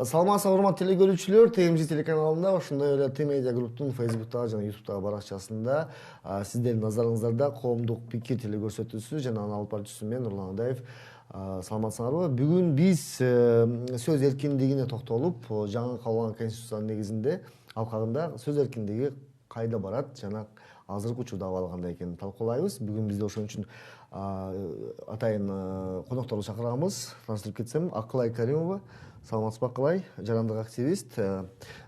Саламатсызбы урматтуу теле көрүүчүлөр, ТМЖ телеканалында, ошондой эле Т-медиа групптун Фейсбуктагы жана Ютубтагы баракчасында сиздердин назарыңыздарда коомдук пикир теле көрсөтүүсү жана аны алып баруучусу мен Нурлан Адаев. Саламатсыңарбы? Бүгүн биз сөз эркиндигине токтолуп, жаңы кабыл алынган конституциянын негизинде алкагында сөз эркиндиги кайда барат жана азыркы учурда абалы кандай экенин талкуулайбыз. Бүгүн бизде ошон үчүн атайын конокторду чакырганбыз. Таныстырып кетсем, Акылай Каримова. Саламатсызбы Акылай, жарандык активист,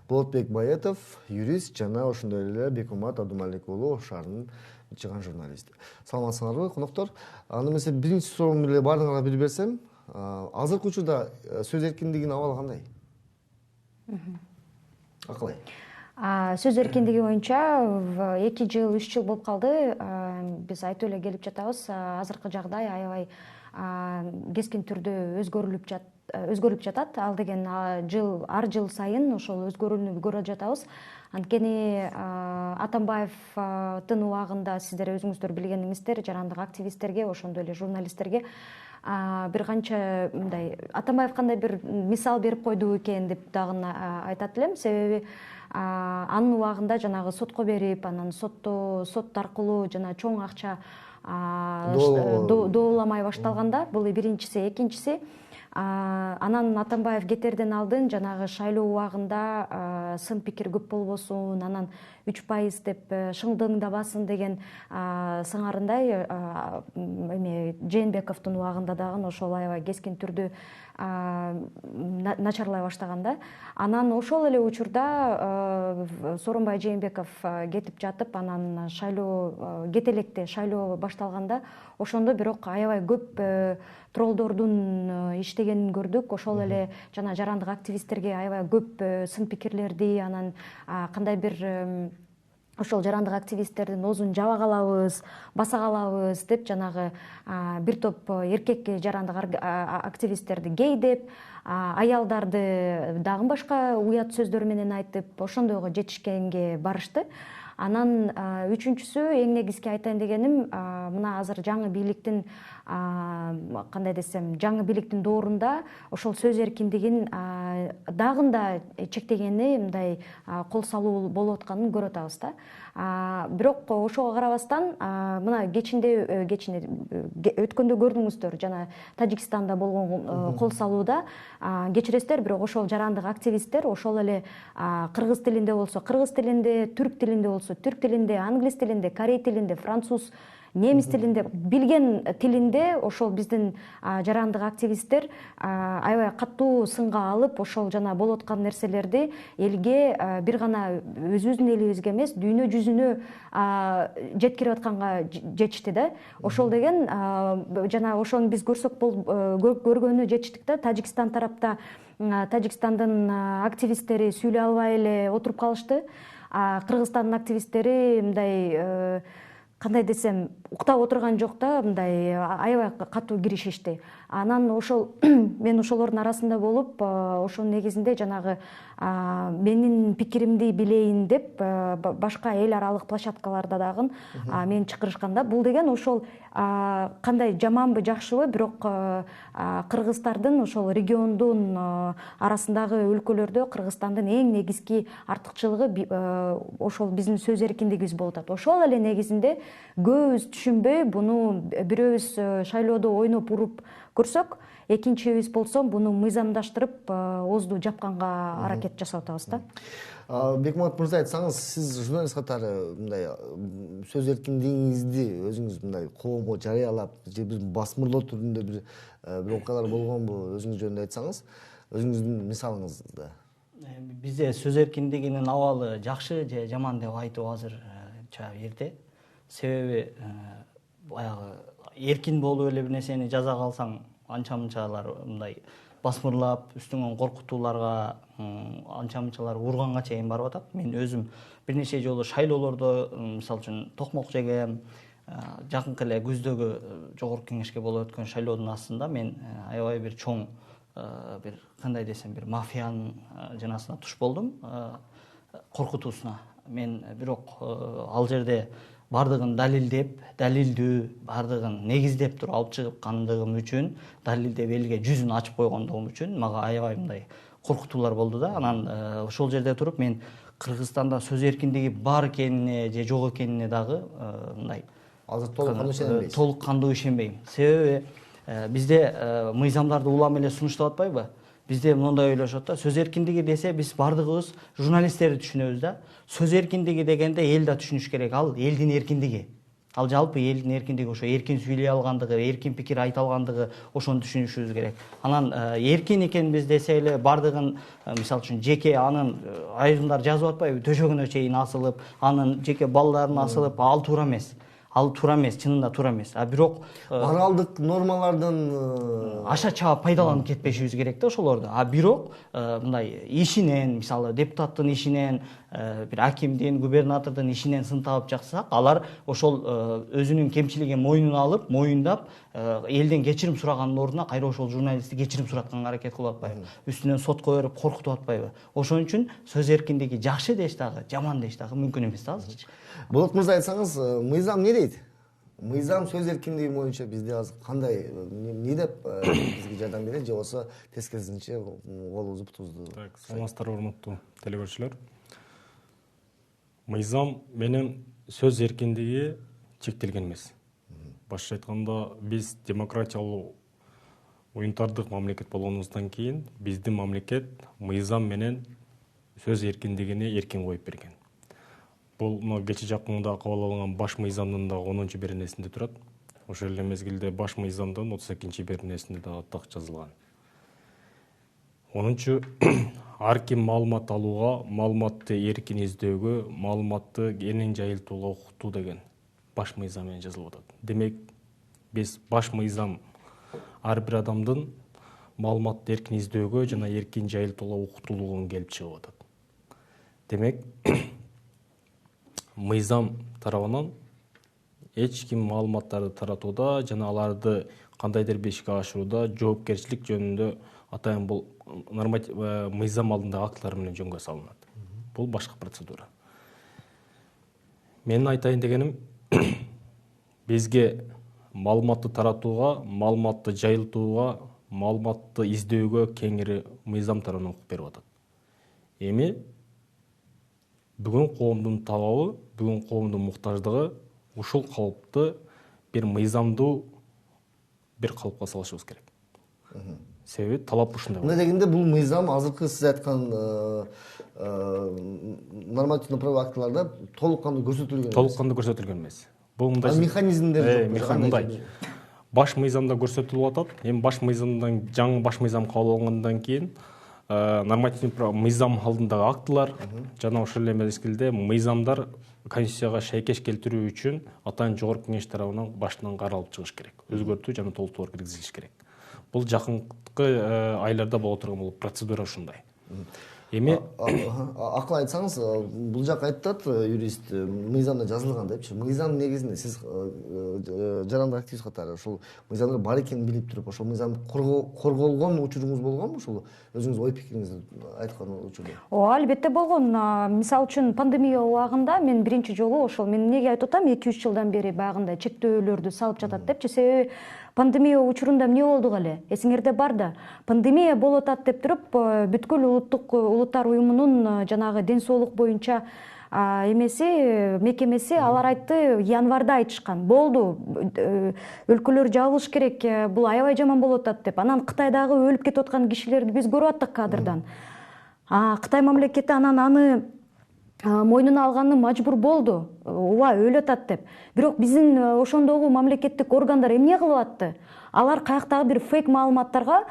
Болотбек Баетов, юрист жана ошондой эле Бекмамат Абдумалик уулу шаарынын чыган журналисти. Саламатсыңарбы, коноктор? Аны эмесе биринчи суроом эле баарыңарга билип берсем, азыркы учурда сөз эркиндигинин абалы кандай? Акылай. Сөз эркиндиги боюнча 2 жыл, 3 жыл болуп калды. Биз айтып эле келип жатабыз. Азыркы жагдай аябай кескин түрдө өзгөрүлүп жатат. Ал деген ар жыл сайын ошол өзгөрүүнү көрүп жатабыз. Анткени Атамбаевдин убагында сиздер өзүңүздөр билгениңиздер, жарандык активисттерге, ошондой эле журналисттерге бир канча мындай Атамбаев кандай бир мисал берип койду экен деп дагы айтат элем. Себеби анын убагында жанагы сотко берип, анан сот аркылуу жана чоң акча дооламай башталганда, бул биринчиси. Экинчиси, анан Атамбаев кетерден алдын жанагы шайлоо убагында сын пикир көп болбосун, анан 3% деп шыңдыңдабасын деген сыңарындай Жээнбековдун убагында дагы ошол аябай кескин түрдө начарлай баштаганда. Анан ошол эле учурда Сооронбай Жээнбеков кетип жатып, анан шайлоо кете электе шайлоо башталганда, ошондо бирок аябай көп троллдордун иштегенин көрдүк. Ошол эле жана жарандык активисттерге аябай көп сын пикирлерди, анан кандай бир ошол жарандык активисттердин оозун жаба калабыз, баса калабыз деп жанагы бир топ эркек жарандык активисттерди гей деп, аялдарды дагы башка уят сөздөр менен айтып, ошондойго жетишкенге барышты. Анан үчүнчүсү, эң негизги айтайын дегеним, мына азыр жаңы бийликтин кандай десем, жаңы бийликтин доорунда ошол сөз эркиндигин дагында чектегени, мындай кол салуу болуп атканын көрүп атабыз да. Бирок ошого карабастан, мына өткөндө көрдүңүздөр, жана Тажикстанда болгон кол салууда кечиресиздер, бирок ошол жарандык активисттер ошол эле кыргыз тилинде болсо кыргыз тилинде, түрк тилинде болсо түрк тилинде, англис тилинде, корей тилинде, француз, немис тилинде, билген тилинде ошол биздин жарандык активисттер аябай катуу сынга алып, ошол жана болуп аткан нерселерди элге бир гана өзүбүздүн элибизге эмес, дүйнө жүзүнө жеткирип атканга жетишти да. Ошол деген жана ошону биз көргөнү жетиштик да. Тажикстан тарапта Тажикстандын активисттери сүйлөй албай эле отуруп калышты. Кыргызстандын активисттери мындай кандай десем, уктап отурган жок да, мындай аябай катуу киришишти. Анан ошол мен ошолордун арасында болуп, ошонун негизинде жанагы менин пикиримди билейин деп башка эл аралык площадкаларда дагы мени чакырышканда, бул деген ошол кандай жаманбы, жакшыбы, бирок кыргыздардын ошол региондун арасындагы өлкөлөрдө Кыргызстандын эң негизги артыкчылыгы ошол биздин сөз эркиндигибиз болуп атат. Ошол эле негизинде көбүбүз түшүнбөй, буну бирөөбүз шайлоодо ойноп уруп көрсөк, экинчибиз болсо буну мыйзамдаштырып, оозду жапканга аракет жасап атабыз да. Бекмамат мырза, айтсаңыз, сиз журналист катары мындай сөз эркиндигиңизди өзүңүз мындай коомго жарыялап, же бир басмырлоо түрүндө бир окуялар болгонбу, өзүңүз жөнүндө айтсаңыз, өзүңүздүн мисалыңызда. Бизде сөз эркиндигинин абалы жакшы же жаман деп айтуу азырча эрте. Себеби баягы эркин болуп эле бир нерсени жаза калсаң, анча-мынчалар мындай басмырлап, үстүңөн коркутууларга, анча-мынчалар урганга чейин барып атат. Мен өзүм бир нече жолу шайлоолордо, мисалы үчүн, токмок жегем. Жакынкы эле күздөгү жогорку кеңешке болуп өткөн шайлоодун астында мен аябай бир чоң бир кандай десем, бир мафиянын жанасына туш болдум, коркутуусуна. Мен бирок ал жерде бардыгын далилдүү, бардыгын негиздеп туруп алып чыгып кандыгым үчүн, далилдеп элге жүзүн ачып койгондугум үчүн мага аябай мындай коркутуулар болду да. Анан ошол жерде туруп мен Кыргызстанда сөз эркиндиги бар экенине же жок экенине дагы мындай азыр толук кандуу ишенбейсиз? Толук кандуу ишенбейм. Себеби бизде мыйзамдарды улам эле сунуштап атпайбы? Бизде мындай ойлошот да, сөз эркиндиги десе биз бардыгыбыз журналисттерди түшүнөбүз да. Сөз эркиндиги дегенде эл да түшүнүш керек. Ал элдин эркиндиги. Ал жалпы элдин эркиндиги, ошо эркин сүйлөй алгандыгы, эркин пикир айта алгандыгы, ошону түшүнүшүбүз керек. Анан эркин экенбиз десе эле бардыгын, мисалы үчүн жеке анын айрымдар жазып атпайбы, төшөгүнө чейин асылып, анын жеке балдарын асылып, ал туура эмес. Ал туура эмес, чынында туура эмес. А бирок моралдык нормалардан аша чаап пайдаланып кетпешибиз керек да ошолорду. А бирок мындай ишинен, мисалы депутаттын ишинен, бир акимдин, губернатордун ишинен сын таап жатсак, алар ошол өзүнүн кемчилигин мойнуна алып, моюндап, элден кечирим сураганын ордуна кайра ошол журналистти кечирим суратканга аракет кылып атпайбы? Үстүнөн сотко берип коркутуп атпайбы? Ошон үчүн сөз эркиндиги жакшы деш дагы, жаман деш дагы мүмкүн эмес да азырчы. Болот мырза, айтсаңыз, мыйзам эмне дейт? Мыйзам сөз эркиндиги боюнча бизде азыр кандай, эмне деп бизге жардам берет же болбосо тескерисинче колубузду бутубузду? Так, саламатсыздарбы урматтуу телекөрүүчүлөр. Мыйзам менен сөз эркиндиги чектелген эмес. Башкача айтканда, биз демократиялуу уюнтардык мамлекет болгонубуздан кийин биздин мамлекет мыйзам менен сөз эркиндигини эркин коюп берген. Бул кече жакында кабыл алынган баш мыйзамдын да 10-чу беренесинде турат. Ошол эле мезгилде баш мыйзамдын 32-чи беренесинде да так жазылган. 10-чу ар ким маалымат алууга, маалыматты эркин издөөгө, маалыматты кеңири жайылтууга укуктуу деген баш мыйзам менен жазылып атат. Демек, биз баш мыйзам ар бир адамдын маалыматты эркин издөөгө жана эркин жайылтууга укуктуулугун келип чыгып атат. Демек, мыйзам тарабынан эч ким маалыматтарды таратууда жана аларды кандайдыр бир ишке ашырууда жоопкерчилик жөнүндө атайын бул мыйзам алдындагы актылар менен жөнгө салынат. Бул башка процедура. Менин айтайын дегеним, бизге маалыматты таратууга, маалыматты жайылтууга, маалыматты издөөгө кеңири мыйзам тарабынан укук берип атат. Эми бүгүн коомдун талабы, бүгүн коомдун муктаждыгы ушул калыпты бир мыйзамдуу бир калыпка салышыбыз керек. Себеби талап ушундай. Мына дегенде бул мыйзам азыркы сиз айткан нормативдик правовой актыларда толук кандуу көрсөтүлгөн. Толук кандуу көрсөтүлгөн эмес. Бул мындай механизмдер мындай. Баш мыйзамда көрсөтүлүп атат. Эми баш мыйзамдан жаңы баш мыйзам кабыл алынгандан кийин нормативдик мыйзам алдындагы актылар жана ошол эле мезгилде мыйзамдар конституцияга шайкеш келтирүү үчүн атайын жогорку кеңеш тарабынан баштан каралып чыгыш керек. Өзгөртүү жана толуктоолор киргизилиш керек. Бул жакынкы айларда боло турган бул процедура ушундай. Эми акыл айтсаңыз, бул жак айтат юрист, мыйзамда жазылган депчи. Мыйзам негизинде сиз жарандык активист катары ошол мыйзамдар бар экенин билип туруп, ошол мыйзам корголгон учуруңуз болгонбу? Ошол өзүңүз ой пикириңизди айткан учурда. Албетте болгон. Мисалы үчүн пандемия убагында мен биринчи жолу ошол мен эмнеге айтып атам, 2-3 жылдан бери баягындай чектөөлөрдү салып жатат депчи. Себеби пандемия учурунда эмне болду эле? Эсиңерде бар да. Пандемия болуп атат деп туруп, бүткүл улуттар уюмунун жанагы ден соолук боюнча мекемеси алар айтты, январда айтышкан. Болду. Өлкөлөр жабылыш керек, бул аябай жаман болуп атат деп. Анан Кытайдагы өлүп кетип аткан кишилерди биз көрүп аттык кадрдан. Кытай мамлекети анан аны мойнуна алганына мажбур болду. Ооба, өлүп атат деп. Бирок биздин ошондогу мамлекеттик органдар эмне кылып атты? Алар каяктагы бир фейк маалыматтарга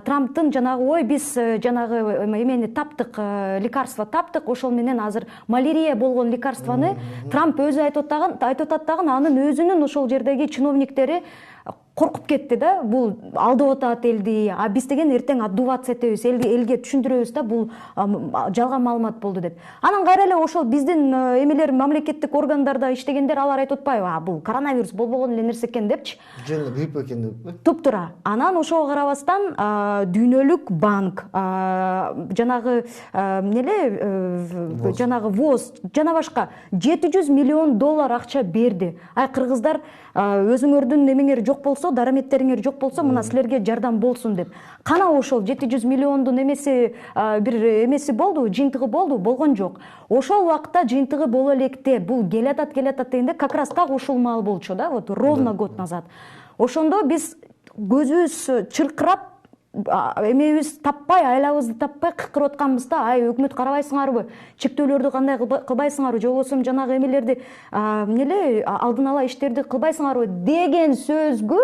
Трамптын жанагы ой биз жанагы эмени таптык, лекарство таптык, ошол менен азыр малярия болгон лекарствону Трамп өзү айтып атат дагы, анын өзүнүн ошол жердеги чиновниктери коркуп кетти да, бул алдап атат элди, биз деген эртең отдуваться этебиз, элге түшүндүрөбүз да, бул жалган маалымат болду деп. Анан кайра эле ошол биздин эмелер мамлекеттик органдарда иштегендер алар айтып атпайбы, бул коронавирус болбогон эле нерсе экен депчи. Жөн грипп экен деп. Туп-туура. Анан ошого карабастан дүйнөлүк банк, жанагы жанагы ВОЗ жана башка $700 миллион акча берди. Кыргыздар өзүңөрдүн эмеңер жок болсо болсо, дараметтериңер жок болсо, мына силерге жардам болсун деп. Кана ошол 700 миллиондун эмеси бир эмеси болду, жыйынтыгы болгон жок. Ошол убакта жыйынтыгы боло электе бул келатат дегенде как раз так ушул маал болчу да, вот ровно год назад. Ошондо биз көзүбүз чыркырап, эмебиз таппай, айлабызды таппай кыкырып атканбызда, ай өкмөт карабайсыңарбы, чектөөлөрдү кандай кылбайсыңарбы, же болбосо жанагы эмелерди эмне алдын ала иштерди кылбайсыңарбы деген сөзгө,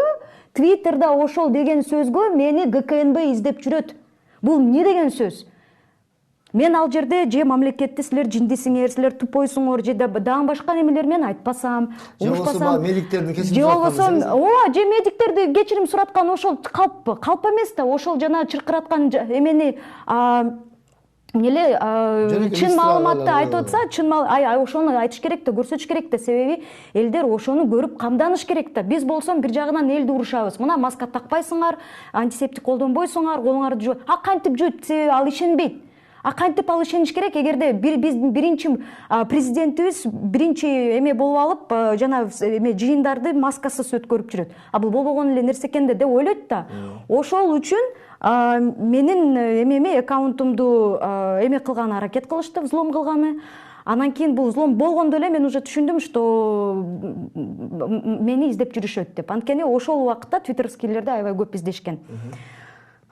Твиттерда ошол деген сөзгө мени ГКНБ издеп жүрөт. Бул эмне деген сөз? Мен ал жерде же мамлекетти силер жиндисиңер, силер тупойсуңор, же дагы башка немелер мен айтпасам, угушпасам, медиктердин кечирим же болбосо, же медиктерди кечирим сураткан ошол калп эмес да, ошол жана чыркыраткан эмени чын маалыматты айтып атса, чын ошону айтыш керек да, көрсөтүш керек да, себеби элдер ошону көрүп камданыш керек да. Биз болсом бир жагынан элди урушабыз. Мына маска такпайсыңар, антисептик колдонбойсуңар, колуңарды жууп. Кантип жууйт, себеби ал ишенбейт. Кантип ал ишениш керек, эгерде биздин биринчи президентибиз биринчи эме болуп алып, жана эме жыйындарды маскасыз өткөрүп жүрөт. Бул болбогон эле нерсе экен деп ойлойт да. Ошол үчүн менин эмеме аккаунтумду эме кылганы аракет кылышты, взлом кылганы. Анан кийин бул взлом болгондо эле мен уже түшүндүм, что мени издеп жүрүшөт деп. Анткени ошол убакытта твиттерскийлерди аябай көп издешкен.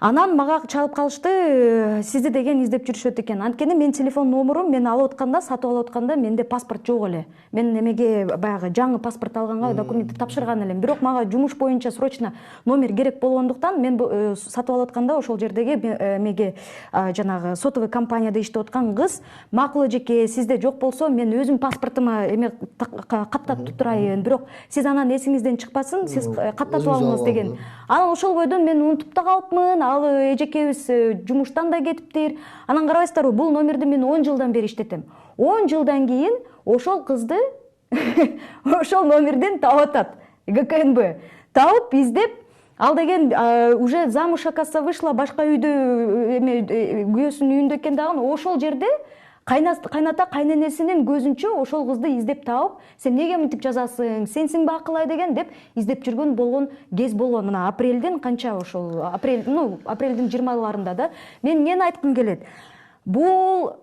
Анан мага чалып калышты, сизди деген издеп жүрүшөт экен. Анткени мен телефон номерум, мен алып атканда, сатып алып атканда менде паспорт жок эле. Мен эмеге баягы жаңы паспорт алганга документти тапшырган элем. Бирок мага жумуш боюнча срочно номер керек болгондуктан мен сатып алып атканда ошол жердеги эмеге жанагы сотовый компанияда иштеп аткан кыз, макул эжеке, сизде жок болсо мен өзүм паспортума эме каттатып турайын, бирок сиз анан эсиңизден чыкпасын, сиз каттатып алыңыз деген. Анан ошол бойдон мен унутуп да калыпмын. Ал эжекебиз жумуштан да кетиптир. Анан карабайсыздарбы, бул номерди мен 10 жылдан бери иштетем. 10 жылдан кийин ошол кызды ошол номерден таап атат ГКНБ. Таап, издеп, ал деген уже замуж оказывается вышла, башка үйдө эме күйөөсүнүн үйүндө экен дагы. Ошол жерде кайната кайненесинин көзүнчө ошол кызды издеп таап, сен неге мынтип жазасың, сенсиңби акылай деген деп издеп жүргөн болгон кез болгон. Мына апрелдин канча ошол апрелдин 20-ларында да. Мен эмнени айткым келет? Бул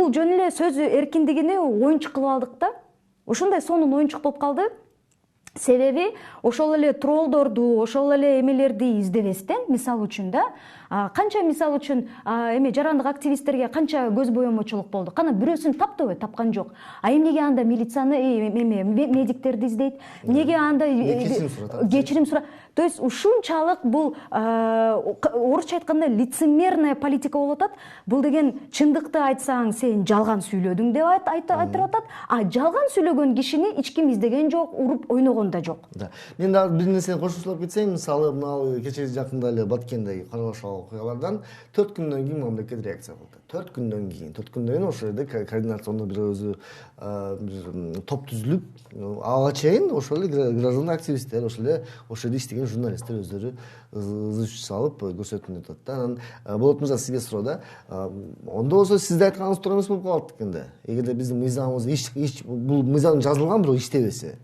жөн эле сөз эркиндигини оюнчук кылып алдык да. Ошондой сонун оюнчук болуп калды. Себеби ошол эле троллдорду, ошол эле эмелерди издебестен, мисалы үчүн да, канча мисалы үчүн эме жарандык активисттерге канча көз боемочулук болду. Кана бирөөсүн таптыбы? Тапкан жок. Эмнеге анда милицияны, медиктерди издейт? Эмнеге анда кечирим сурат? То есть ушунчалык бул орусча айтканда лицемерная политика болуп атат. Бул деген чындыкты айтсаң сен жалган сүйлөдүң деп айтып атат. Жалган сүйлөгөн кишини эч ким издеген жок, уруп ойногон да жок. Мен дагы бир нерсени кошумчалап кетсем, мисалы мына кечээ жакында эле Баткендеги карабаш окуялардан 4 күндөн кийин мамлекет реакция кылды. 4 күндөн кийин ошол жерде координациондуу бир өзү топ түзүлүп, ага чейин ошол эле граждан активисттер, ошол жерде иштеген журналисттер өздөрү ызы салып көрсөтүп атат да. Анан Болот мырза, сизге суроо да. Ондо болсо сизде айтканыңыз туура эмес болуп калат экенде. Эгерде биздин мыйзамыбыз бул мыйзам жазылган бирок иштебесе,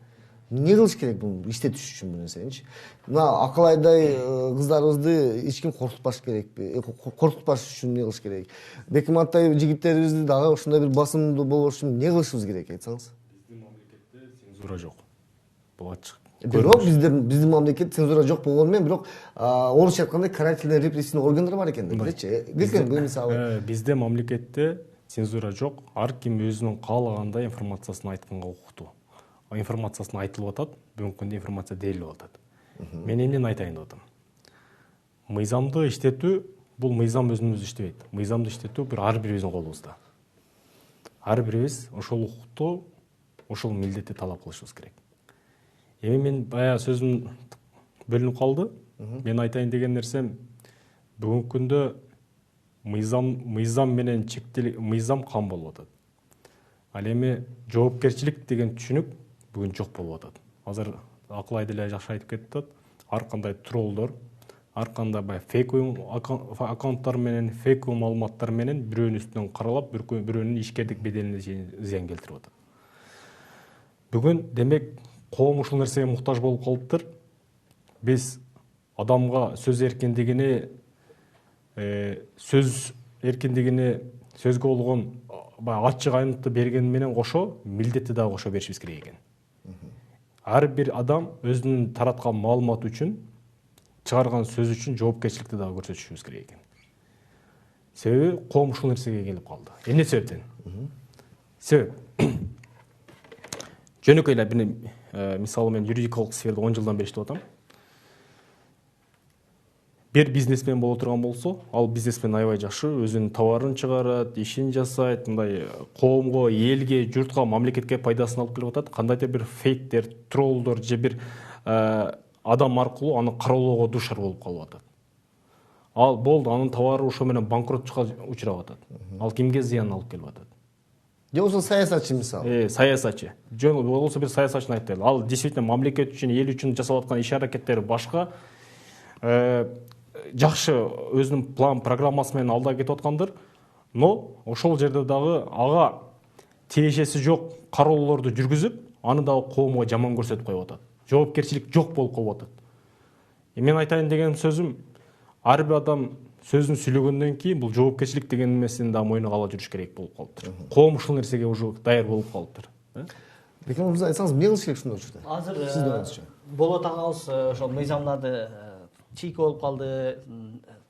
эмне кылыш керек бул иштетиш үчүн бул нерсеничи? Мына акылайдай кыздарыбызды эч ким коркутпаш керекпи? Коркутпаш үчүн эмне кылыш керек? Беким Атаев жигиттерибизди дагы ошондой бир басымдуу болуш үчүн эмне кылышыбыз керек, айтсаңыз? Биздин мамлекетте цензура жок. Бул ачык. Бирок биздин мамлекетте цензура жок болгону менен, бирок орусча айтканда карательный репрессивный органдар бар экен депчи. Мисалы бизде мамлекетте цензура жок. Ар ким өзүнүн каалагандай информациясын айтканга укуктуу. Информациясын айтылып атат, бүгүнкү күндө информация дээрлеп атат. Мен эмнени айтайын деп атам? Мыйзамды иштетүү, бул мыйзам өзүнүз иштебейт. Мыйзамды иштетүү ар бирибиздин колубузда. Ар бирибиз ошол укукту, ошол милдетти талап кылышыбыз керек. Эми мен баягы сөзүм бөлүнүп калды. Мен айтайын деген нерсем, бүгүнкү күндө мыйзам менен мыйзам кам болуп атат. Ал эми жоопкерчилик деген түшүнүк бүгүн жок болуп атат. Азыр Акылай деле жакшы айтып кетип атат. Ар кандай троллдор, ар кандай фейк аккаунттар менен, фейк маалыматтар менен бирөөнүн үстүнөн каралап, бирөөнүн ишкердик беделине зыян келтирип атат. Бүгүн демек коом ушул нерсеге муктаж болуп калыптыр. Биз адамга сөз эркиндигини сөзгө болгон ачык айнытты бергени менен кошо милдетти дагы кошо беришибиз керек экен. Ар бир адам өзүнүн тараткан маалыматы үчүн, чыгарган сөз үчүн жоопкерчиликти дагы көрсөтүшүбүз керек экен. Себеби коом ушул нерсеге келип калды. Эмне себептен? Себеп жөнөкөй эле бир мисалы мен юридикалык сферада 10 жылдан бери иштеп атам. Бир бизнесмен боло турган болсо, ал бизнесмен аябай жакшы өзүнүн товарын чыгарат, ишин жасайт, мындай коомго, элге, журтка, мамлекетке пайдасын алып келип атат. Кандайдыр бир фейктер, троллдор же бир адам аркылуу аны кароолоого дуушар болуп калып атат. Ал болду, анын товары ошо менен банкротчуга учурап атат. Ал кимге зыян алып келип атат? Же болсо саясатчы мисалы. Саясатчы. Жөн болсо бир саясатчыны айтайлы. Ал действительно мамлекет үчүн, эл үчүн жасап аткан иш аракеттери башка. Жакшы өзүнүн план программасы менен алда кетип аткандыр, но ошол жерде дагы ага тиешеси жок кароолорду жүргүзүп, аны дагы коомго жаман көрсөтүп коюп атат. Жоопкерчилик жок болуп калып атат. Мен айтайын деген сөзүм, ар бир адам сөзүн сүйлөгөндөн кийин бул жоопкерчилик деген эмесин да мойнуна ала жүрүш керек болуп калыптыр. Коом ушул нерсеге уже даяр болуп калыптыр. Бекем мырза, айтсаңыз, эмне кылыш керек ушундай учурда? Азыр Сиздин оюңузча. болот агабыз ошол мыйзамдарды чийки болуп калды,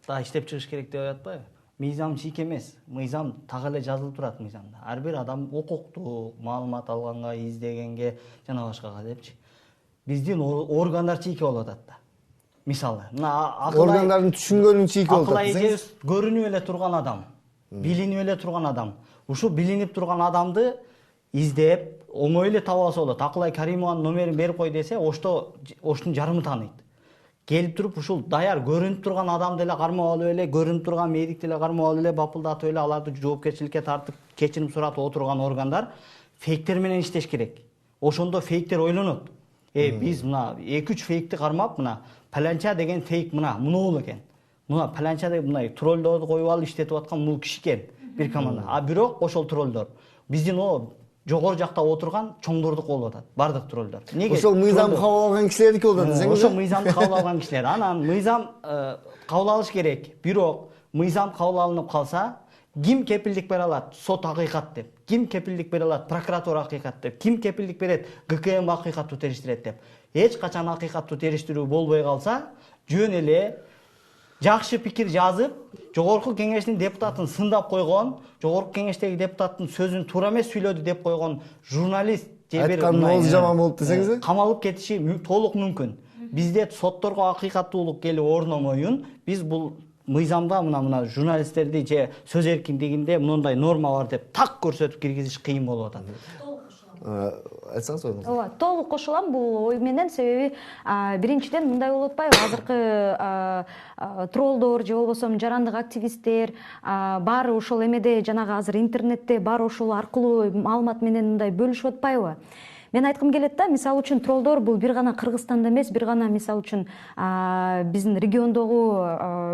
да иштеп чыгыш керек деп атпайбы? Мыйзам чийки эмес, мыйзам так эле жазылып турат мыйзамда. Ар бир адам укуктуу маалымат алганга, издегенге жана башкага депчи. Биздин органдар чийки болуп атат да. Мисалы, мына Органдардын түшүнгөнүн чийки болуп атат десеңиз, көрүнүп эле турган адам, билинип эле турган адам. Ушул билинип турган адамды издеп, оңой эле таба алса болот. Акылай Каримованын номерин берип кой десе, оштун жарымы тааныйт. Келип туруп ушул даяр көрүнүп турган адамды эле кармап алып эле, көрүнүп турган медикти эле кармап алып эле, бапылдатып эле аларды жоопкерчиликке тартып, кечирим суратып отурган органдар фейктер менен иштеш керек. Ошондо фейктер ойлонот. Биз мына 2-3 фейкти кармап, мына паланча деген фейк мынау экен. Мына паланча деген мындай троллдорду коюп алып иштетип аткан бул киши экен, бир команда. А бирок ошол троллдор биздин жогору жакта отурган чоңдордук болуп атат, бардык троллдор. Неге? Ошол мыйзам кабыл алган кишилердики болуп атат десеңиз. Ошол мыйзамды кабыл алган кишилер. Анан мыйзам кабыл алыш керек. Бирок мыйзам кабыл алынып калса, ким кепилдик бере алат? Сот акыйкат деп. Ким кепилдик бере алат? Прокуратура акыйкат деп. Ким кепилдик берет? ГКМ акыйкаттуу териштирет деп. Эч качан акыйкаттуу териштирүү болбой калса, жөн эле жакшы пикир жазып, жогорку кеңештин депутатын сындап койгон, жогорку кеңештеги депутаттын сөзүн туура эмес сүйлөдү деп койгон журналист же бир жаман болуп десеңиз, камалып кетиши толук мүмкүн. Бизде сотторго акыйкаттуулук келип орномоюн, биз бул мыйзамда мына журналисттерди же сөз эркиндигинде мындай норма бар деп так көрсөтүп киргизиш кыйын болуп атат. Айтсаңыз оюңуз. Ооба, толук кошулам бул ой менен. Себеби биринчиден мындай болуп атпайбы? Азыркы троллдор же болбосо жарандык активисттер баары ошол эмеде жанагы азыр интернетте баары ошол аркылуу маалымат менен мындай бөлүшүп атпайбы? Мен айткым келет да, мисалы үчүн троллдор бул бир гана Кыргызстанда эмес, бир гана мисалы үчүн биздин региондогу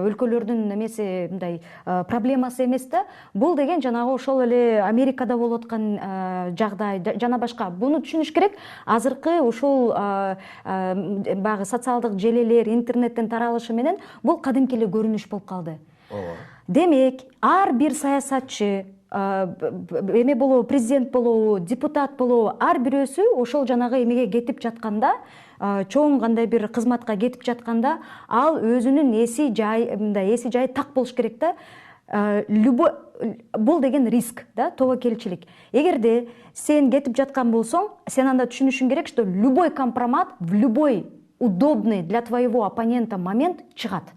өлкөлөрдүн эмеси мындай проблемасы эмес да. Бул деген жанагы ошол эле Америкада болуп аткан жагдай жана башка. Буну түшүнүш керек. Азыркы ушул баягы социалдык желелер, интернеттен таралышы менен бул кадимки эле көрүнүш болуп калды. Демек, ар бир саясатчы эме болобу, президент болобу, депутат болобу, ар бирөөсү ошол жанагы эмеге кетип жатканда, чоң кандай бир кызматка кетип жатканда, ал өзүнүн эси жай так болуш керек да. Любой бул деген риск да, тобокелчилик. Эгерде сен кетип жаткан болсоң, сен анда түшүнүшүң керек, что любой компромат в любой удобный для твоего оппонента момент чыгат.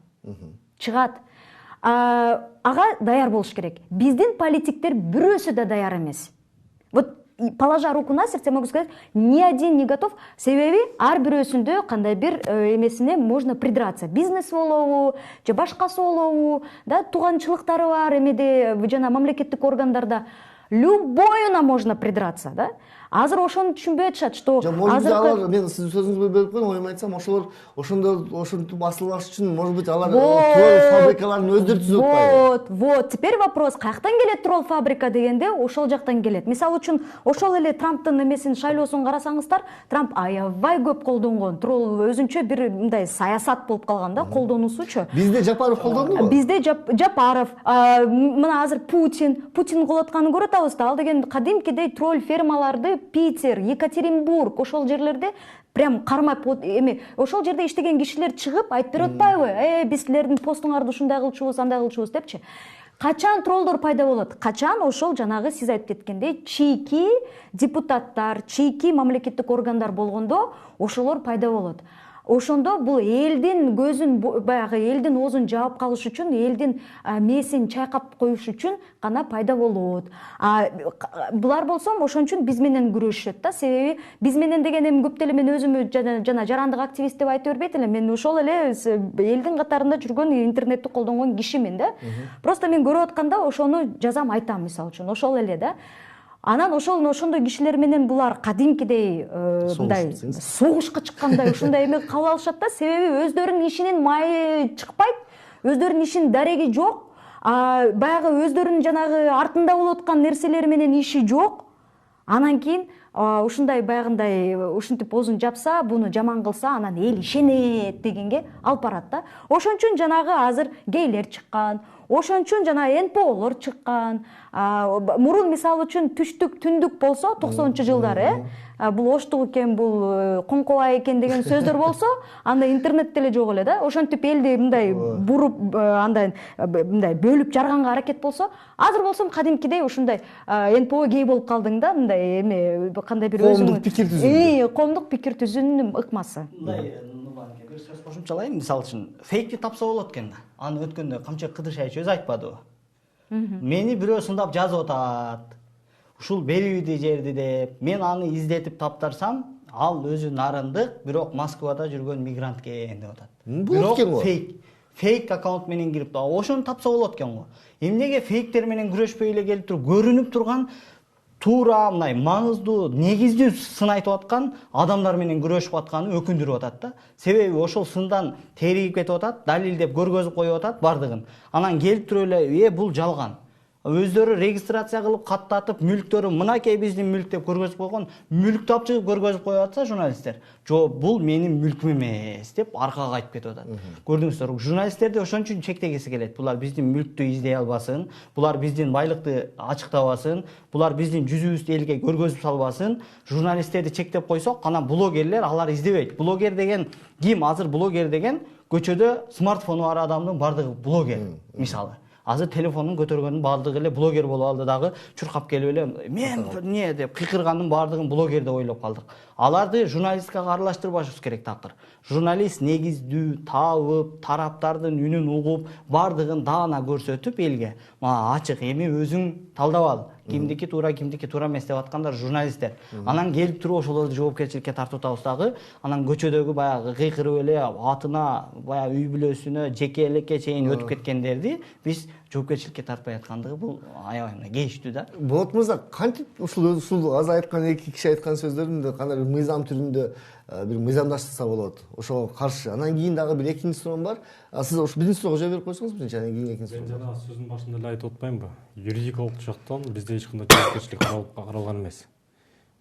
Ага даяр болуш керек. Биздин политиктер бирөөсү да даяр эмес. Вот положа руку на сердце, могу сказать, ни один не готов. Себеби ар бирөөсүндө кандай бир эмесине можно придраться. Бизнес болобу, же башкасы болобу, да, тууганчылыктары бар эмеде жана мамлекеттик органдарда любойуна можно придраться, да. азыр ошону түшүнбөй атышат, что Может быть, азыркы алар, мен сиздин сөзүңүздү бөлүп коеюн, оюмду айтсам, ошолор ошентип басылбаш үчүн, может быть, алар тролль фабрикаларын өздөрү түзүп атпайбы? Вот, теперь вопрос, каяктан келет тролль фабрика дегенде, ошол жактан келет. Мисалы үчүн, ошол эле Трамптын эмесин, шайлоосун карасаңыздар, Трамп аябай көп колдонгон. Тролль өзүнчө бир мындай саясат болуп калган да, колдонуусучу. Бизде Жапаров колдондубу? Бизде Жапаров, мына азыр Путин кылып атканын көрүп атабыз да. Ал деген кадимкидей тролль фермаларды Питер, Екатеринбург, ошол жерлерде прям кармап эми ошол жерде иштеген кишилер чыгып айтып берип атпайбы? Биз силердин постуңарды ушундай кылчубуз, андай кылчубуз депчи. Качан троллдор пайда болот? Качан ошол жанагы сиз айтып кеткендей чийки депутаттар, чийки мамлекеттик органдар болгондо ошолор пайда болот. Ошондо бул элдин көзүн, баягы элдин оозун жаап калыш үчүн, элдин мээсин чайкап коюш үчүн гана пайда болот. Булар болсо ошон үчүн биз менен күрөшүшөт да, себеби биз менен деген эми көп деле мен өзүмө жана жарандык активист деп айтып бербейт элем. Мен ошол эле элдин катарында жүргөн, интернетти колдонгон кишимин да. Просто мен көрүп атканда ошону жазам, айтам, мисалы үчүн, ошол эле да. Анан ошондой кишилер менен булар кадимкидей мындай согушка чыккандай ушундай эме кылып алышат да, себеби өздөрүнүн ишинин майы чыкпайт, өздөрүнүн ишинин дареги жок, баягы өздөрүнүн жанагы артында болуп аткан нерселери менен иши жок. Анан кийин ушундай баягындай ушинтип оозун жапса, буну жаман кылса, анан эл ишенет дегенге алып барат да. Ошон үчүн жанагы азыр гейлер чыккан, ошон үчүн жана НПОлор чыккан. Мурун мисалы үчүн түндүк болсо 90-жылдары, бул оштук экен, бул коңкобай экен деген сөздөр болсо, анда интернет деле жок эле да. Ошентип элди мындай буруп, андай мындай бөлүп жарганга аракет болсо, азыр болсом кадимкидей ушундай НПО гей болуп калдың да, мындай эме кандай бир өзүң коомдук пикир түзүүнүн ыкмасы. Бир сөз кошумчалайын, мисалы үчүн фейкти тапса болот экен да. Аны өткөндө Камчы Кыдыршаевич өзү айтпадыбы? Мени бирөө сындап жазып атат. Ушул берүүдү жерди деп, мен аны издетип таптарсам, ал өзү нарындык, бирок Москвада жүргөн мигрант экен деп атат. Бирок фейк аккаунт менен кирип да, ошону тапса болот экен го. Эмнеге фейктер менен күрөшпөй эле келип туруп, көрүнүп турган туура мындай маңыздуу, негиздүү сын айтып аткан адамдар менен күрөшүп атканы өкүндүрүп атат да. Себеби ошол сындан теригип кетип атат, далилдеп көргөзүп коюп атат бардыгын. Анан келип туруп эле, бул жалган. Өздөрү регистрация кылып, каттатып, мүлктөрү мынакей биздин мүлк деп көргөзүп койгон, мүлктү алып чыгып көргөзүп коюп атса журналисттер, жок, бул менин мүлкүм эмес деп аркага кайтып кетип атат. Көрдүңүздөр, журналисттерди ошон үчүн чектегиси келет. Булар биздин мүлктү издей албасын, булар биздин байлыкты ачыктабасын, булар биздин жүзүбүздү элге көргөзүп салбасын. Журналисттерди чектеп койсок, анан блогерлер алар издебейт. Блогер деген ким? Азыр блогер деген көчөдө смартфону бар адамдын бардыгы блогер, мисалы. Азыр телефонун көтөргөндүн бардыгы эле блогер болуп алды дагы, чуркап келип эле мен эмне деп кыйкыргандын бардыгын блогер деп ойлоп калдык. Аларды журналистикага аралаштырбашыбыз керек такыр. Журналист негиздүү, табып, тараптардын үнүн угуп, бардыгын даана көрсөтүп элге, ачык, эми өзүң талдап ал. Кимдики туура эмес деп аткандар журналисттер. Анан келип туруп ошолорду жоопкерчиликке тартып атабыз дагы. Анан көчөдөгү баягы кыйкырып эле атына, баягы үй бүлөсүнө, жеке элекке чейин өтүп кеткендерди биз жоопкерчиликке тартпай аткандыгы бул аябай кейиштүү да. Болот мырза, кантип ушул аз айткан эки киши айткан сөздөрүндө кандай бир мыйзам түрүндө бир мыйзамдаштырса болот, ошого каршы. Анан кийин дагы бир экинчи суроом бар. Сиз ушу биринчи суроого жооп берип койсоңуз, анан кийин экинчи суроо. Мен жана сөздүн башында эле айтып атпаймынбы? Юридикалык жактан бизде эч кандай жоопкерчилик каралган эмес.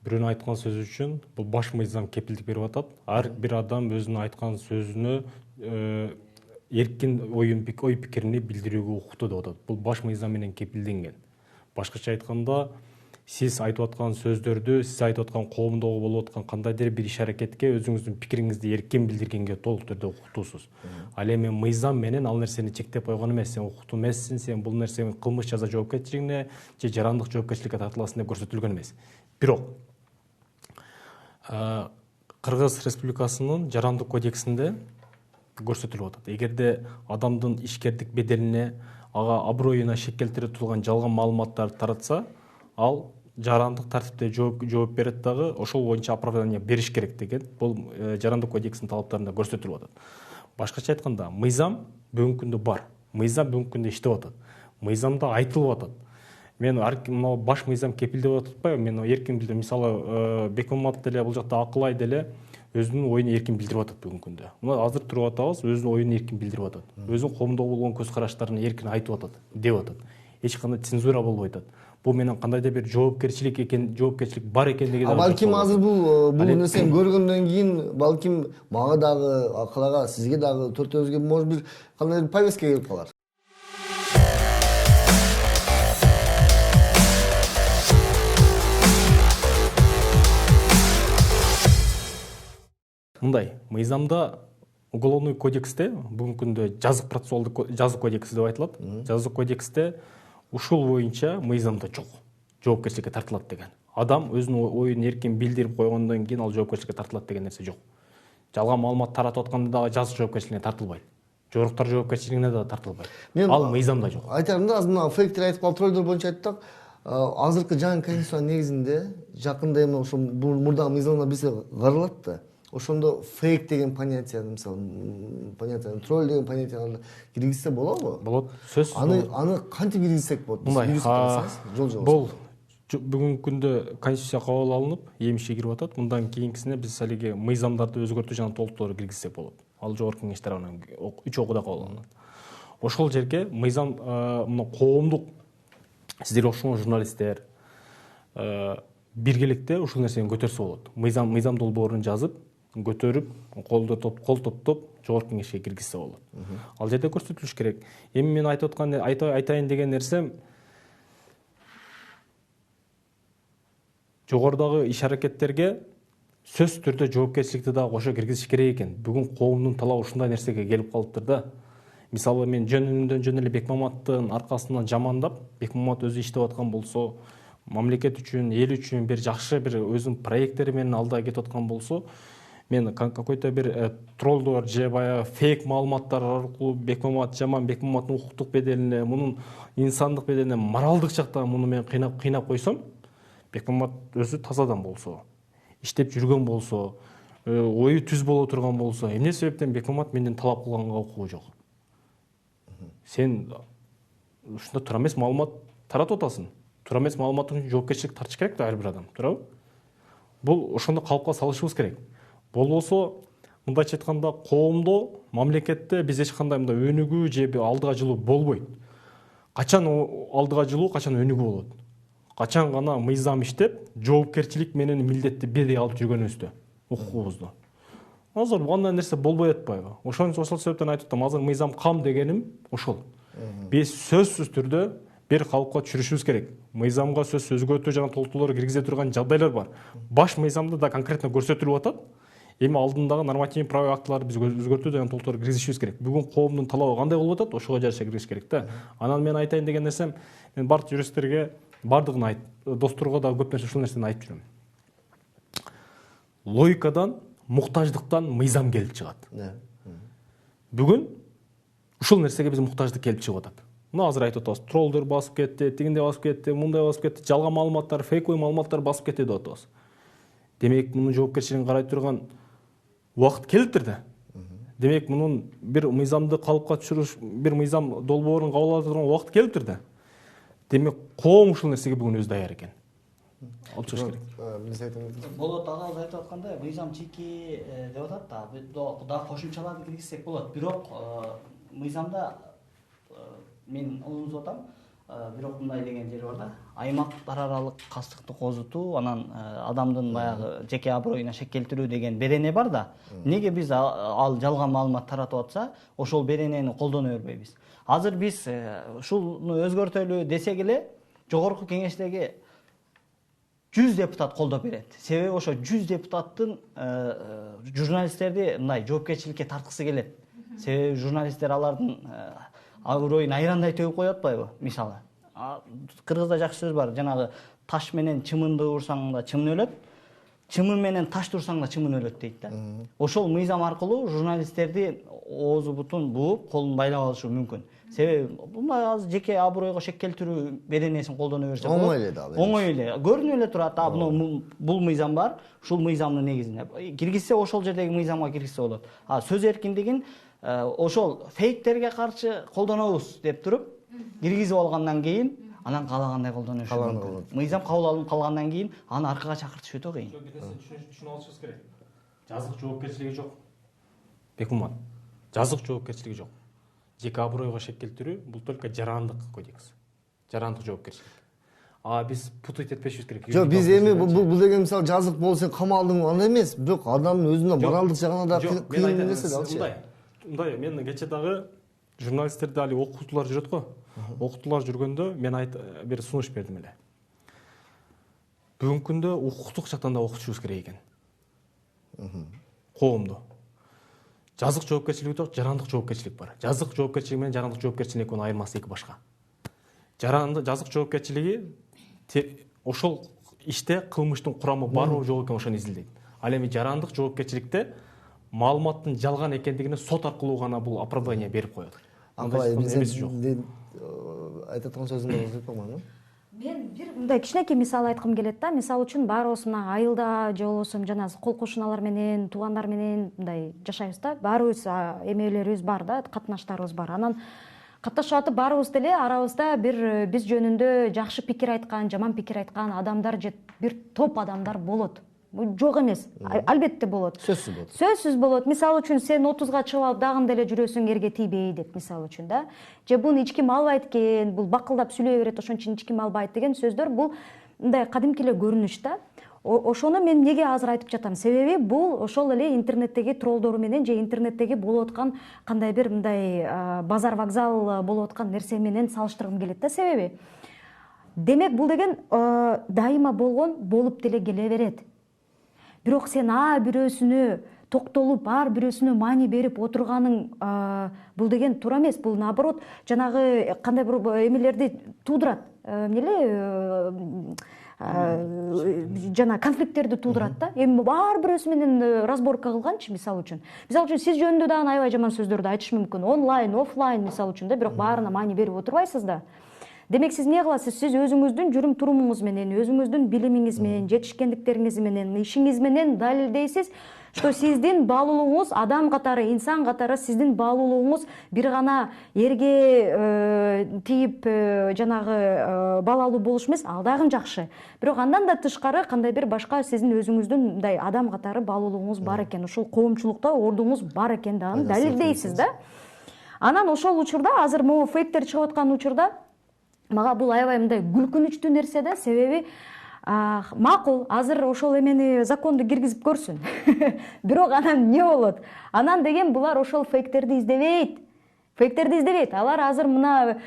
Бирөөнүн айткан сөзү үчүн бул баш мыйзам кепилдик берип атат. Ар бир адам өзүнүн айткан сөзүнө эркин ой пикиrini билдирүүгө укуктуу деп атат. Бул баш мыйзам менен кепилденген. Башкача айтканда, сиз айтып аткан сөздөрдү, сиз айтып аткан коомдогу болуп аткан кандайдыр бир иш аракетке өзүңүздүн пикириңизди эркин билдиргенге толук түрдө укуктуусуз. Ал эми мыйзам менен ал нерсени чектеп койгон эмес, сен укуктуу эмессиң, сен бул нерсени кылмыш жаза жоопкерчилигине же жарандык жоопкерчиликке тартыласың деп көрсөтүлгөн эмес. Бирок Кыргыз Республикасынын жарандык кодексинде көрсөтүлүп атат. Эгерде адамдын ишкердик беделине, ага аброюна шек келтире турган жалган маалыматтарды таратса, ал жарандык тартипте жооп берет дагы, ошол боюнча оправдание бериш керек деген бул жарандык кодексинин талаптарында көрсөтүлүп атат. Башкача айтканда, мыйзам бүгүнкү күндө бар. Мыйзам бүгүнкү күндө иштеп атат. Мыйзамда айтылып атат. мен мынау баш мыйзам кепилдеп атпайбы, мен эркин билдирем. Мисалы Бекмаматов деле бул жакта Акылай деле өзүнүн оюн эркин билдирип атат бүгүнкү күндө. Мына азыр туруп атабыз, өзүнүн оюн эркин билдирип атат. Өзүнүн коомдогу болгон көз караштарын эркин айтып атат, деп атат. Эч кандай цензура болбой атат. Бул менен кандайдыр бир жоопкерчилик бар экендиги да. Балким азыр бул нерсени көргөндөн кийин балким мага дагы, Акылайга, сизге дагы, төртөөбүзгө может бир кандайдыр повестка келип калар. Мындай, мыйзамда уголовный кодексте, бүгүнкү күндө жазык процессуалдык жазык кодекси деп айтылат. Жазык кодексте ушул боюнча мыйзамда жок. Жоопкерчиликке тартылат деген. Адам өзүнүн оюн эркин билдирип койгондон кийин ал жоопкерчиликке тартылат деген нерсе жок. Жалган маалымат таратып атканда дагы жазык жоопкерчилигине тартылбайт. Жоруктар жоопкерчилигине дагы тартылбайт. Ал мыйзамда жок. Айтарым да, азыр мына фейктер айтып калып, троллдор боюнча айттык. Азыркы жаңы конституциянын негизинде жакында эми ошо мурдагы мыйзамда бизе каралат да. Ошондо фейк деген понятияны, мисалы, понятияны, тролль деген понятияны киргизсе болобу? Болот. Сөзсүз. Аны кантип киргизсек болот? Бул бүгүнкү күндө конституция кабыл алынып, емишке кирип атат. Мындан кийинкисине биз салиге мыйзамдарды өзгөртүү жана толуктоолор киргизсек болот. Ал жогорку кеңеш тарабынан 3 окууда кабыл алынат. Ошол жерге мыйзам мына коомдук сиздерге окшогон журналисттер биргеликте ушул нерсени көтөрсө болот. Мыйзам долбоорун жазып, көтөрүп, кол топтоп жогорку кеңешке киргизсе болот. Ал жерде көрсөтүлүш керек. Эми мен айтайын деген нерсем, жогорудагы иш-аракеттерге сөзсүз түрдө жоопкерчиликти дагы кошо киргизиш керек экен. Бүгүн коомдун талабы ушундай нерсеге келип калыптыр да. Мисалы мен жөн эле Бекмаматтын аркасынан жамандап, Бекмамат өзү иштеп аткан болсо, мамлекет үчүн, эл үчүн бир жакшы бир өзүнүн проекттери менен алда кетип аткан болсо, мен какой-то бир троллдор же баягы фейк маалыматтар аркылуу Бекмамат жаман, Бекмаматтын укуктук беделине, мунун инсандык беделине, моралдык жактан муну мен кыйнап койсом, Бекмамат өзү таза адам болсо, иштеп жүргөн болсо, ою түз боло турган болсо, эмне себептен Бекмамат менден талап кылганга укугу жок? Сен ушунда туура эмес маалымат таратып атасың. Туура эмес маалыматтын үчүн жоопкерчилик тартыш керек да ар бир адам, туурабы? Бул ошондо калыпка салышыбыз керек. Болбосо, мындайча айтканда, коомдо, мамлекетте биз эч кандай мындай өнүгүү же алдыга жылуу болбойт. Качан алдыга жылуу, качан өнүгүү болот? Качан гана мыйзам иштеп, жоопкерчилик менен милдетти бирдей алып жүргөнүбүздө, укугубузду. Азыр андай нерсе болбой атпайбы? Ошол себептен айтып атам, азыр мыйзам кам дегеним ошол. Биз сөзсүз түрдө бир калыпка түшүрүшүбүз керек. Мыйзамга сөзсүз өзгөртүү жана толуктоолор киргизе турган жагдайлар бар. Баш мыйзамда да конкретно көрсөтүлүп атат. Эми алдындагы нормативдик правовой актыларды биз өзгөртүү жана толуктоолор киргизишибиз керек. Бүгүн коомдун талабы кандай болуп атат, ошого жараша киргизиш керек да. Анан мен айтайын деген нерсем, мен бардык юристтерге, бардыгына досторго да көп нерсе ушул нерсени айтып жүрөм. Логикадан, муктаждыктан мыйзам келип чыгат. Бүгүн ушул нерсеге биз муктаждык келип чыгып атат. Мына азыр айтып атабыз, троллдор басып кетти, тигинде басып кетти, мындай басып кетти, жалган маалыматтар, фейковый маалыматтар басып кетти деп атабыз. Демек, мунун жоопкерчилигин карай турган убакыт келиптир да. Демек, мунун бир мыйзамды калыпка түшүрүш, бир мыйзам долбоорун кабыл ала турган убакыт келиптир да. Демек, коом ушул нерсеге бүгүн өзү даяр экен. Алып чыгыш керек. Болот агабыз айтып аткандай, мыйзам чийки деп атат да, да кошумчаларды киргизсек болот. Бирок мыйзамда мен улундуп атам, бирок мындай деген жери бар да. Аймактар аралык кастыкты козутуу, анан адамдын баягы жеке аброюна шек келтирүү деген берене бар да. Неге биз ал жалган маалымат таратып атса, ошол беренени колдоно бербейбиз? Азыр биз ушуну өзгөртөлү десек эле, жогорку кеңештеги 100 депутат колдоп берет. Себеби ошо 100 депутаттын журналисттерди мындай жоопкерчиликке тарткысы келет. Себеби журналисттер алардын аброюн айрандай төгүп коюп атпайбы? Мисалы, кыргызда жакшы сөз бар, жанагы таш менен чымынды урсаң да чымын өлөт, чымын менен ташты урсаң да чымын өлөт дейт да. Ошол мыйзам аркылуу журналисттерди оозу бутун бууп, колун байлап алышы мүмкүн. Себеби мындай азыр жеке абройго шек келтирүү беренесин колдоно берсе болот. Оңой эле да. Оңой эле. Көрүнүп эле турат, бул мыйзам бар, ушул мыйзамдын негизинде. Киргизсе ошол жердеги мыйзамга киргизсе болот. Сөз эркиндигин ошол фейктерге каршы колдонобуз деп туруп, киргизип алгандан кийин анан каалагандай колдонушу Каалагандай мүмкүн. колдонот. Мыйзам кабыл алынып калгандан кийин аны аркага чакыртыш өтө кыйын. Бир нерсени түшүнүп алышыбыз керек. Жазык жоопкерчилиги жок. Бекмамат. Жазык жоопкерчилиги жок. Жеке абройго шек келтирүү бул только жарандык кодекс. Жарандык жоопкерчилик. Биз путать этпешибиз керек. Жок, биз эми бул деген мисалы жазык болуп сен камалдың андай эмес, бирок адамдын өзүнө моралдык жагынан да кыйын нерсе да алчы. Мындай, мен кече дагы журналисттерде али окутуулар жүрөт го. Окутуулар жүргөндө мен бир сунуш бердим эле. Бүгүнкү күндө укуктук жактан да окутушубуз керек экен. Коомду. Жазык жоопкерчилиги жок, жарандык жоопкерчилик бар. Жазык жоопкерчилиги менен жарандык жоопкерчилик экөөнүн айырмасы эки башка. Жазык жоопкерчилиги ошол иште кылмыштын курамы барбы жок экен ошону изилдейт. Ал эми жарандык жоопкерчиликте маалыматтын жалган экендигине сот аркылуу гана бул оправдание берип коет. Апай, биз айтып аткан сөзүңдү айтпакманбы? Мен бир мындай кичинекей мисал айткым келет да. Мисалы үчүн баарыбыз мына айылда же болбосо жана кол кошуналар менен, туугандар менен мындай жашайбыз да. Баарыбыз эмелерибиз бар да, катнаштарыбыз бар. Анан катташып атып баарыбыз деле арабызда бир биз жөнүндө жакшы пикир айткан, жаман пикир айткан адамдар же бир топ адамдар болот. Жок эмес, албетте болот. Сөзсүз болот. Сөзсүз болот. Мисалы үчүн сен 30га чыгып алып дагы деле жүрөсүң эрге тийбей деп мисалы үчүн да. Же буну эч ким албайт экен, бул бакылдап сүйлөй берет, ошон үчүн эч ким албайт деген сөздөр бул мындай кадимки эле көрүнүш да. Ошону мен эмнеге азыр айтып жатам? Себеби бул ошол эле интернеттеги троллдор менен же интернеттеги болуп аткан кандай бир мындай базар вокзал болуп аткан нерсе менен салыштыргым келет да. Себеби демек бул деген дайыма болгон болуп деле келе берет. Бирок сен бирөөсүнө токтолуп, бирөөсүнө маани берип отурганың бул деген туура эмес. Бул наоборот жанагы кандай бир эмелерди туудурат. Жана конфликттерди туудурат да. Эми бирөөсү менен разборка кылганчы мисалы үчүн. Мисалы үчүн сиз жөнүндө дагы аябай жаман сөздөрдү айтыш мүмкүн. Онлайн, офлайн мисалы үчүн да, бирок баарына маани берип отурбайсыз да. Демек сиз эмне кыласыз? Сиз өзүңүздүн жүрүм турумуңуз менен, өзүңүздүн билимиңиз менен, жетишкендиктериңиз менен, ишиңиз менен далилдейсиз, что сиздин баалуулугуңуз адам катары, инсан катары сиздин баалуулугуңуз бир гана эрге тийип жанагы балалуу болуш эмес, ал дагы жакшы. Бирок андан да тышкары кандай бир башка сиздин өзүңүздүн мындай адам катары баалуулугуңуз бар экен, ушул коомчулукта ордуңуз бар экен дагы далилдейсиз да. Анан ошол учурда азыр могу фейктер чыгып аткан учурда мага бул аябай мындай күлкүнүчтүү нерсе да. Себеби макул азыр ошол эмени законду киргизип көрсүн. Бирок анан эмне болот? Анан деген булар ошол фейктерди издебейт. Алар азыр мына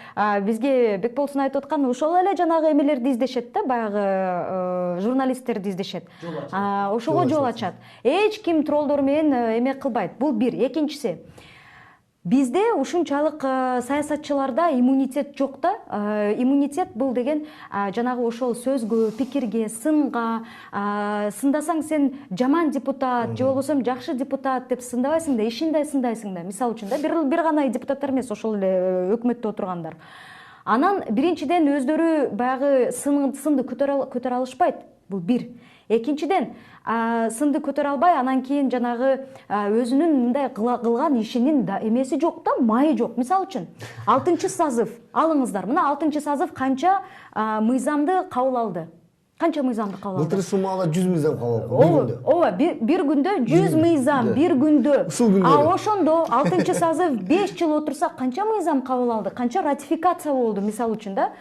бизге Бекболсун айтып аткан ошол эле жанагы эмелерди издешет да, баягы журналисттерди издешет. Ошого жол ачат. Эч ким троллдор менен эме кылбайт. Бул бир. Экинчиси, бизде ушунчалык саясатчыларда иммунитет жок да. Иммунитет бул деген жанагы ошол сөзгө, пикирге, сынга, сындасаң сен жаман депутат, же болбосо жакшы депутат деп сындабайсың да, ишин да сындайсың да. Мисалы үчүн да, бир гана депутаттар эмес, ошол эле өкмөттө отургандар. Анан биринчиден өздөрү баягы сынды көтөрө алышпайт. Бул бир. Экинчиден сынды көтөрө албай, анан кийин жанагы өзүнүн мындай кылган ишинин эмеси жок да, майы жок. Мисалы үчүн 6-сазыв алыңыздар. Мына 6-сазыв канча мыйзамды кабыл алды? Канча мыйзамды кабыл алды? Былтыр суммалар 100 мыйзам кабыл алды. Ооба, бир күндө 100 мыйзам, бир күндө. Ошондо 6-сазыв 5 жыл отурса канча мыйзам кабыл алды? Канча ратификация болду мисалы үчүн да?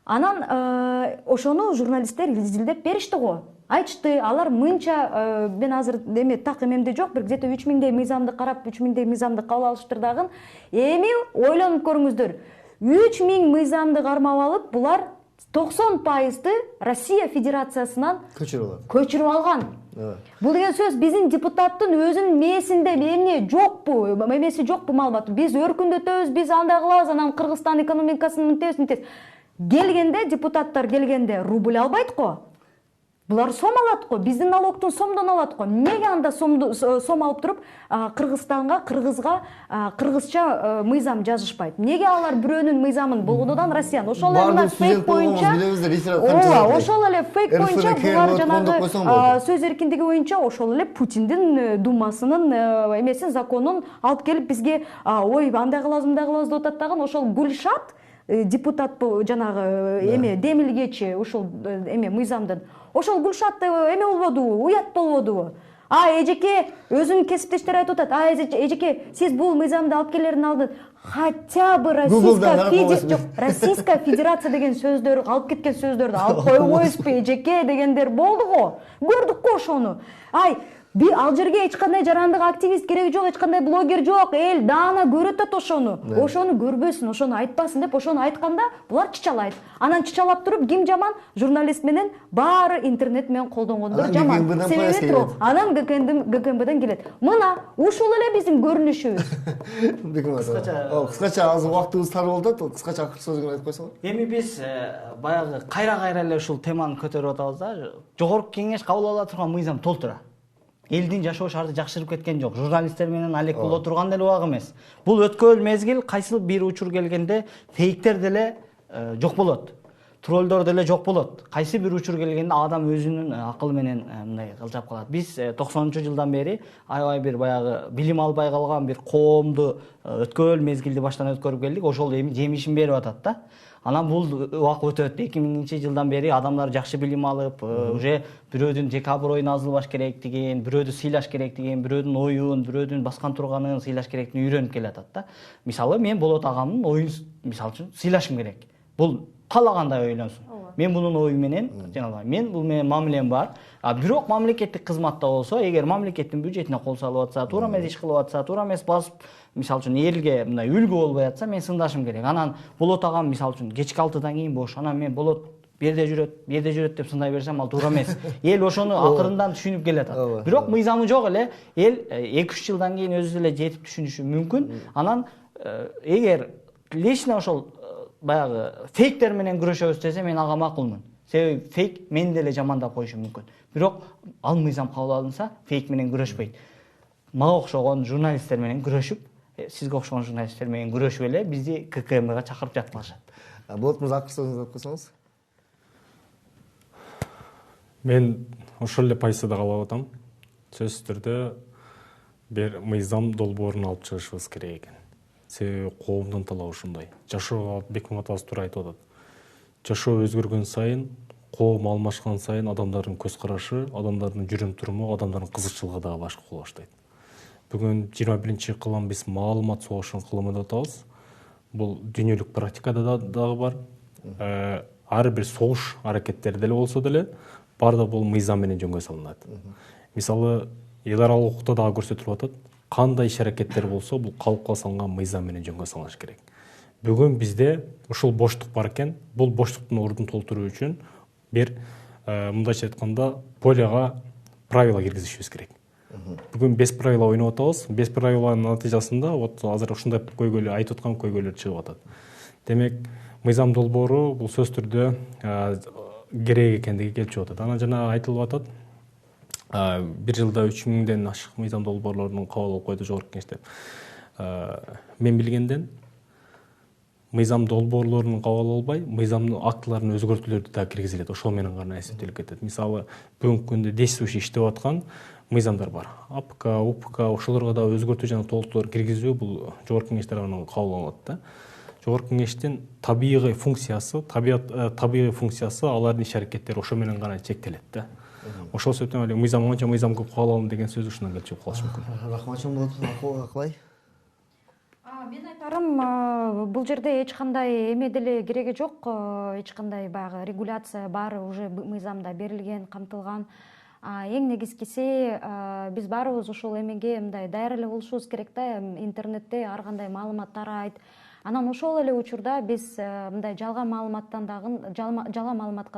Анан ошону журналисттер изилдеп беришти го. Айтышты, алар мынча, мен азыр эме так эмемде жок, бир где-то 3000 мыйзамды карап, 3000 мыйзамды кабыл алыштыр дагы. Эми ойлонуп көрүңүздөр. 3000 мыйзамды кармап алып, булар 90%-ды Россия Федерациясынан көчүрүп алган. Бул деген сөз биздин депутаттын өзүнүн мээсинде эмне жокпу, эмеси жокпу маалымат. Биз өркүндөтөбүз, биз андай кылабыз, анан Кыргызстан экономикасын мынтебиз. Келгенде депутаттар келгенде рубль албайт го. Булар сом алат го, биздин налогтун сомдон алат го. Эмнеге анда сом алып туруп Кыргызстанга, кыргызча мыйзам жазышпайт? Эмнеге алар бирөөнүн мыйзамын болгондон Россияны? Ошол эле мына фейк боюнча, ошол эле фейк боюнча булар жанагы сөз эркиндиги боюнча ошол эле Путиндин думасынын эмесин, законун алып келип бизге ой андай кылабыз, мындай кылабыз деп атат дагы ошол Гүлшат депутат жанагы эме демилгечи ушул эме мыйзамдын ошол Гүлшат эме болбодубу, уят болбодубу? Эжеке өзүнүн кесиптештери айтып атат. Эжеке, сиз бул мыйзамды алып келердин алдын хотя бы Российская Федерация деген сөздөрдү алып кеткен сөздөрдү алып койбойсузбу эжеке дегендер болду го. Көрдүк го ошону. Ал жерге эч кандай жарандык активист кереги жок, эч кандай блогер жок. Эл даана көрүп атат ошону. Ошону көрбөсүн, ошону айтпасын деп ошону айтканда булар чычалайт. Анан чычалап туруп ким жаман? Журналист менен баары интернет менен колдонгондор жаман. Себеби анан ГКМБден келет. Мына ушул эле биздин көрүнүшүбүз. Кыскача азыр убактыбыз тар болду. Кыскача акыркы сөзүңүз айтып койсоңуз. Эми биз баягы кайра эле ушул теманы көтөрүп атабыз да. Жогорку кеңеш кабыл ала турган мыйзам толтура. Элдин жашоо шарты жакшырып кеткен жок. Журналисттер менен алек боло турган деле убак эмес. Бул өткөн мезгил кайсыл бир учур келгенде фейктер деле жок болот. Троллдор деле жок болот. Кайсы бир учур келгенде адам өзүнүн акылы менен мындай кылжап калат. Биз 90-жылдан бери аябай бир баягы билим албай калган бир коомду өткөн мезгилди баштан өткөрүп келдик. Ошол эми жемишин берип атат да. Анан бул убак өтөт. 2000-жылдан бери адамдар жакшы билим алып, уже бирөөдүн жеке аброюн азылбаш керектигин, бирөөдү сыйлаш керектигин, бирөөдүн оюн, бирөөдүн баскан турганын сыйлаш керектигин үйрөнүп келатат да. Мисалы мен Болот агамдын оюн мисалы үчүн сыйлашым керек. Бул каалагандай ойлонсун. Мен бунун ою менен, жанагы мен бул менен мамилем бар. Бирок мамлекеттик кызматта болсо, эгер мамлекеттин бюджетине кол салып атса, туура эмес иш кылып атса, туура эмес басып, мисалы үчүн элге мындай үлгү болбой атса, мен сындашым керек. Анан Болот агам мисалы үчүн кечки 6-дан кийин бош, анан мен Болот берде жүрөт деп сындай берсем, ал туура эмес. Эл ошону акырындан түшүнүп келатат. Бирок мыйзамы жок эле, эл 2-3 жылдан кийин өзү эле жетип түшүнүшү мүмкүн. Анан эгер лично ошол баягы фейктер менен күрөшөбүз десе, мен ага макулмун. Себеби фейк мени деле жамандап коюшу мүмкүн. Бирок ал мыйзам кабыл алынса, фейк менен күрөшпөйт. Мага окшогон журналисттер менен күрөшүп, сизге окшогон журналисттер менен күрөшүп эле бизди ККМга чакырып жаткылашат. Болот мырза, акыркы сөзүңүздү айтып койсоңуз. Мен ошол эле позицияда калып атам. Сөзсүз түрдө бир мыйзам долбоорун алып чыгышыбыз керек экен. Себеби коомдун талабы ушундай. Жашоо Бекмамбет атабыз туура айтып атат. Жашоо өзгөргөн сайын, коом алмашкан сайын адамдардын көз карашы, адамдардын жүрүм туруму, адамдардын кызыкчылыгы дагы башка боло баштайт. Бүгүн 21-кылым биз маалымат согушун кылымы деп атабыз. Бул дүйнөлүк практикада дагы бар. Ар бир согуш аракеттери деле болсо деле, баардыгы бул мыйзам менен жөнгө салынат. Мисалы, эл аралык укукта дагы көрсөтүлүп атат. Кандай иш аракеттер болсо, бул калыпка салынган мыйзам менен жөнгө салыныш керек. Бүгүн бизде ушул боштук бар экен. Бул боштуктун ордун толтуруу үчүн бир мындайча айтканда полега правила киргизишибиз керек. Бүгүн без правила ойноп атабыз. Без правиланын натыйжасында вот азыр ушундай көйгөйлөр айтып аткан көйгөйлөр чыгып атат. Демек, мыйзам долбоору бул сөз түрдө керек экендиги келип чыгып атат. Анан жана айтылып атат. Бир жылда 3000ден ашык мыйзам долбоорлорун кабыл алып койду жогорку кеңеш деп. Мен билгенден мыйзам долбоорлорун кабыл албай, мыйзамдын актыларын өзгөртүүлөрдү да киргизилет. Ошол менен гана эсептелип кетет. Мисалы, бүгүнкү күндө действующий иштеп аткан мыйзамдар бар. АПК, УПК, ошолорго да өзгөртүү жана толуктуулар киргизүү бул жогорку кеңеш тарабынан кабыл алынат да. Жогорку кеңештин табигый функциясы алардын иш аракеттери ошо менен гана чектелет да. Ошол себептен эле мыйзам анча мыйзам көп кабыл алынды деген сөз ушундан келип чыгып калышы мүмкүн. Рахмат, кылай. Мен айтарым, бул жерде эч кандай эме деле кереги жок, эч кандай баягы регуляция баары уже мыйзамда берилген, камтылган. Эң негизгиси биз баарыбыз ушул эмеге мындай даяр эле болушубуз керек да. Интернетте ар кандай маалымат тарайт. Анан ошол эле учурда биз мындай жалган маалыматка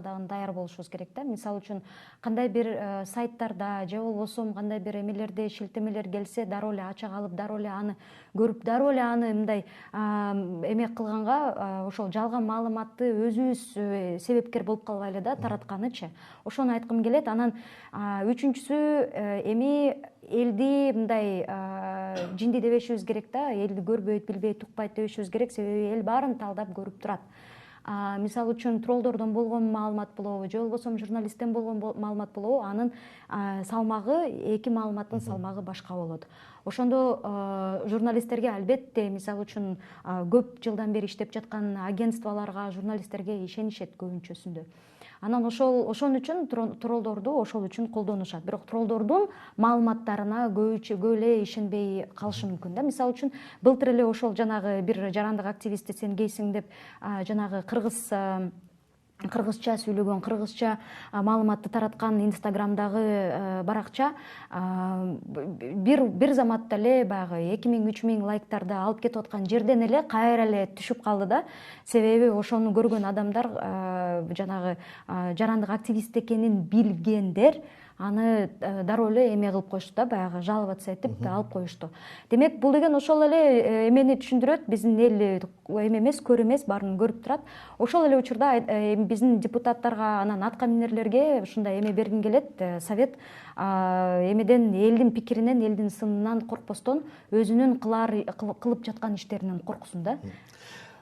дагы даяр болушубуз керек да. Мисалы үчүн кандай бир сайттарда же болбосо кандай бир эмелерде шилтемелер келсе, дароо эле ача калып, дароо эле аны көрүп, дароо эле аны мындай эме кылганга, ошол жалган маалыматты өзүбүз себепкер болуп калбайлы да таратканычы. Ошону айткым келет. Анан үчүнчүсү эми элди мындай жинди дебешибиз керек да. Элди көрбөйт, билбейт, укпайт дебешибиз керек. Себеби эл баарын талдап көрүп турат. мисалы үчүн троллдордон болгон маалымат болобу же болбосо журналисттен болгон маалымат болобу, анын салмагы, эки маалыматтын салмагы башка болот. Ошондо журналисттерге албетте мисалы үчүн көп жылдан бери иштеп жаткан агентстволорго, журналисттерге ишенишет көбүнчөсүндө. Анан ошон үчүн троллдорду ошол үчүн колдонушат. Бирок троллдордун маалыматтарына көп эле ишенбей калышы мүмкүн да. Мисалы үчүн былтыр эле ошол жанагы бир жарандык активистти сен гейсиң деп жанагы кыргызча сүйлөгөн, кыргызча маалыматты тараткан инстаграмдагы баракча бир заматта эле баягы 2000-3000 лайктарды алып кетип аткан жерден эле кайра эле түшүп калды да. Себеби ошону көргөн адамдар жанагы жарандык активист экенин билгендер аны дароо эле эме кылып коюшту да, баягы жаловаться этип алып коюшту. Демек, бул деген ошол эле эмени түшүндүрөт, биздин эл эме эмес, көр эмес, баарын көрүп турат. Ошол эле учурда биздин депутаттарга, анан атка минерлерге ушундай эме бергим келет, совет эмеден, элдин пикиринен, элдин сынынан коркпостон, өзүнүн кылып жаткан иштеринен корксун да.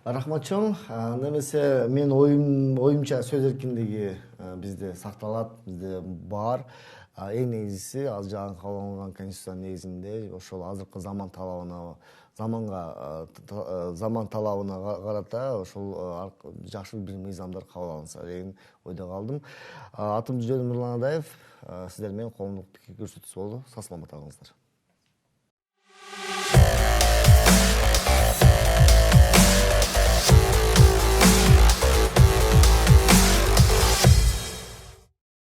Рахмат чоң. Немесе мен оюмча сөз эркиндиги бизде сакталат, бизде бар. Эң негизгиси ал жаңы кабыл алынган конституциянын негизинде ошол азыркы заман талабына карата ошол жакшы бир мыйзамдар кабыл алынса деген ойдо калдым. Атым Жүжөн Нурлан Адаев, сиздер менен коомдук пикир көрсөтүүсү болду. Сак саламат калыңыздар.